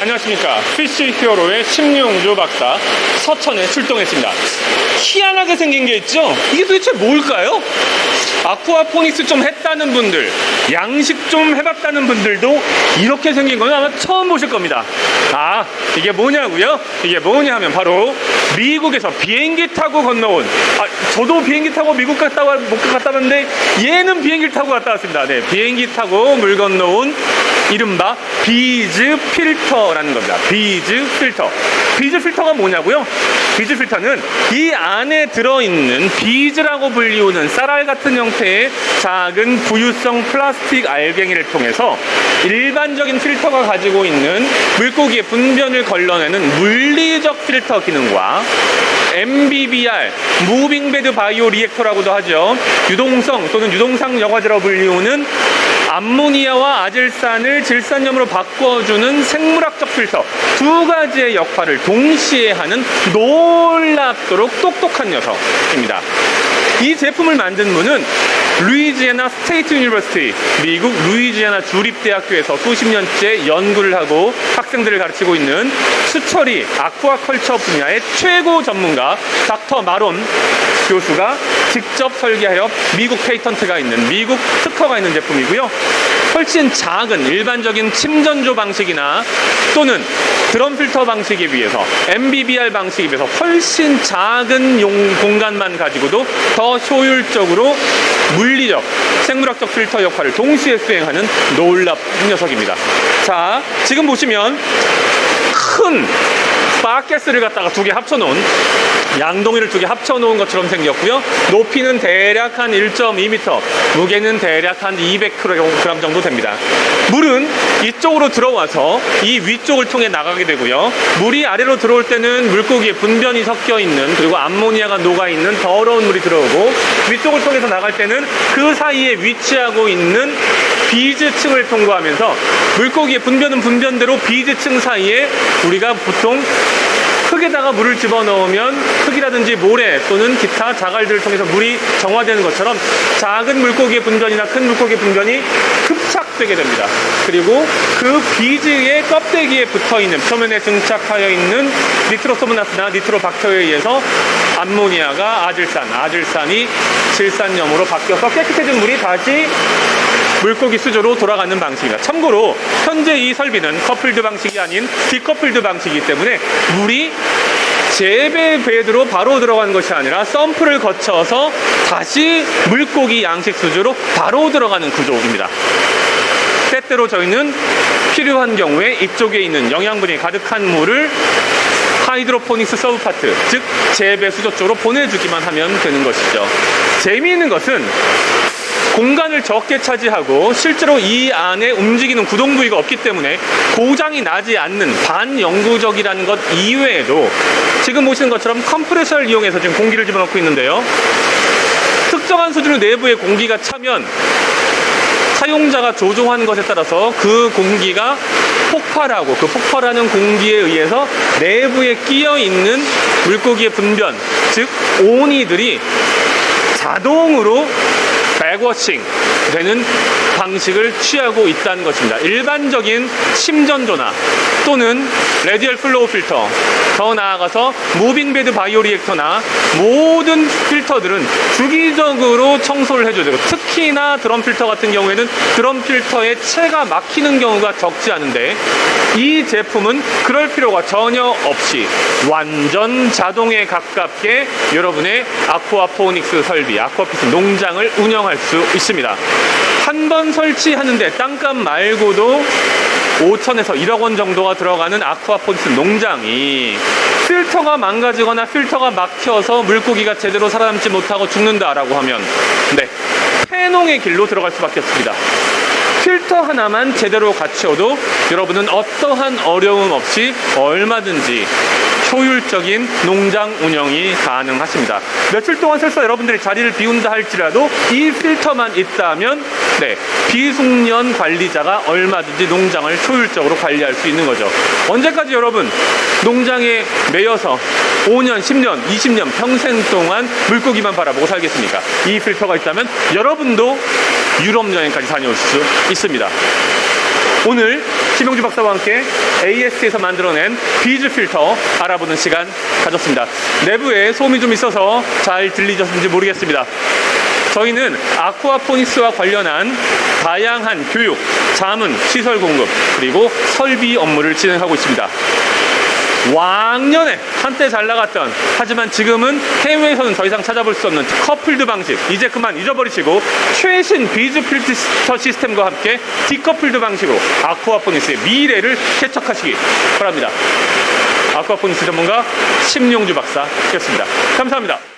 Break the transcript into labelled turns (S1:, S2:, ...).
S1: 안녕하십니까. 피쉬 히어로의 심리용주 박사 서천에 출동했습니다. 희한하게 생긴 게 있죠? 이게 도대체 뭘까요? 아쿠아포닉스 좀 했다는 분들, 양식 좀 해봤다는 분들도 이렇게 생긴 건 아마 처음 보실 겁니다. 이게 뭐냐고요? 이게 뭐냐 하면 바로 미국에서 비행기 타고 건너온, 저도 비행기 타고 미국 갔다 왔는데 얘는 비행기를 타고 갔다 왔습니다. 네, 비행기 타고 물 건너온 이른바 비즈 필터라는 겁니다. 비즈 필터. 비즈 필터가 뭐냐고요? 비즈 필터는 이 안에 들어있는 비즈라고 불리우는 쌀알 같은 형태의 작은 부유성 플라스틱 알갱이를 통해서 일반적인 필터가 가지고 있는 물고기의 분변을 걸러내는 물리적 필터 기능과 MBBR, 무빙 베드 바이오 리액터라고도 하죠. 유동성 또는 유동상 여과제라고 불리우는 암모니아와 아질산을 질산염으로 바꿔주는 생물학적 필터, 두 가지의 역할을 동시에 하는 놀랍도록 똑똑한 녀석입니다. 이 제품을 만든 분은 루이지애나 스테이트 유니버시티, 미국 루이지애나 주립대학교에서 수십 년째 연구를 하고 학생들을 가르치고 있는 수처리 아쿠아컬처 분야의 최고 전문가 닥터 마론 교수가 직접 설계하여 미국 페이턴트가 있는, 미국 특허가 있는 제품이고요. 훨씬 작은 일반적인 침전조 방식이나 또는 드럼 필터 방식에 비해서 MBBR 방식에 비해서 훨씬 작은 공간만 가지고도 더 효율적으로 물리적, 생물학적 필터 역할을 동시에 수행하는 놀랍은 녀석입니다. 자, 지금 보시면 큰 바켓을 갖다가 두 개 합쳐놓은, 양동이를 두 개 합쳐놓은 것처럼 생겼고요. 높이는 대략 한 1.2m, 무게는 대략 한 200kg 정도 됩니다. 물은 이쪽으로 들어와서 이 위쪽을 통해 나가게 되고요. 물이 아래로 들어올 때는 물고기의 분변이 섞여 있는, 그리고 암모니아가 녹아 있는 더러운 물이 들어오고, 위쪽을 통해서 나갈 때는 그 사이에 위치하고 있는 비즈층을 통과하면서 물고기의 분변은 분변대로 비즈층 사이에 우리가 보통 흙에다가 물을 집어넣으면 흙이라든지 모래 또는 기타 자갈들을 통해서 물이 정화되는 것처럼 작은 물고기의 분변이나 큰 물고기의 분변이 흡착되게 됩니다. 그리고 그 비즈의 껍데기에 붙어있는, 표면에 증착하여 있는 니트로소모나스나 니트로박터에 의해서 암모니아가 아질산이 질산염으로 바뀌어서 깨끗해진 물이 다시 물고기 수조로 돌아가는 방식입니다. 참고로 현재 이 설비는 커플드 방식이 아닌 디커플드 방식이기 때문에 물이 재배 베드로 바로 들어가는 것이 아니라 펌프를 거쳐서 다시 물고기 양식 수조로 바로 들어가는 구조입니다. 때때로 저희는 필요한 경우에 이쪽에 있는 영양분이 가득한 물을 하이드로포닉스 서브파트, 즉 재배 수조 쪽으로 보내주기만 하면 되는 것이죠. 재미있는 것은 공간을 적게 차지하고 실제로 이 안에 움직이는 구동 부위가 없기 때문에 고장이 나지 않는 반영구적이라는 것 이외에도 지금 보시는 것처럼 컴프레서를 이용해서 지금 공기를 집어넣고 있는데요. 특정한 수준의 내부에 공기가 차면 사용자가 조종하는 것에 따라서 그 공기가 폭발하고, 그 폭발하는 공기에 의해서 내부에 끼어 있는 물고기의 분변, 즉 오니들이 자동으로 백워싱 되는 방식을 취하고 있다는 것입니다. 일반적인 침전조나 또는 레디얼 플로우 필터, 더 나아가서 무빙 베드 바이오 리액터나 모든 필터들은 주기적으로 청소를 해줘야 되고, 특히나 드럼 필터 같은 경우에는 드럼 필터에 체가 막히는 경우가 적지 않은데 이 제품은 그럴 필요가 전혀 없이 완전 자동에 가깝게 여러분의 아쿠아포닉스 설비, 아쿠아피스 농장을 운영할 수 있습니다. 한 번 설치하는데 땅값 말고도 5천에서 1억 원 정도가 들어가는 아쿠아포닉스 농장이 필터가 망가지거나 필터가 막혀서 물고기가 제대로 살아남지 못하고 죽는다라고 하면 폐농의 길로 들어갈 수밖에 없습니다. 필터 하나만 제대로 갖춰도 여러분은 어떠한 어려움 없이 얼마든지 효율적인 농장 운영이 가능하십니다. 며칠 동안 설사 여러분들이 자리를 비운다 할지라도 이 필터만 있다면 비숙련 관리자가 얼마든지 농장을 효율적으로 관리할 수 있는 거죠. 언제까지 여러분 농장에 매여서 5년, 10년, 20년 평생 동안 물고기만 바라보고 살겠습니까? 이 필터가 있다면 여러분도 유럽 여행까지 다녀오실 수 있습니다. 오늘 심용주 박사와 함께 AS에서 만들어낸 비즈 필터 알아보는 시간 가졌습니다. 내부에 소음이 좀 있어서 잘 들리셨는지 모르겠습니다. 저희는 아쿠아포닉스와 관련한 다양한 교육, 자문, 시설 공급, 그리고 설비 업무를 진행하고 있습니다. 왕년에 한때 잘 나갔던, 하지만 지금은 해외에서는 더 이상 찾아볼 수 없는 커플드 방식, 이제 그만 잊어버리시고 최신 비즈 필터 시스템과 함께 디커플드 방식으로 아쿠아포닉스의 미래를 개척하시기 바랍니다. 아쿠아포닉스 전문가 심용주 박사였습니다. 감사합니다.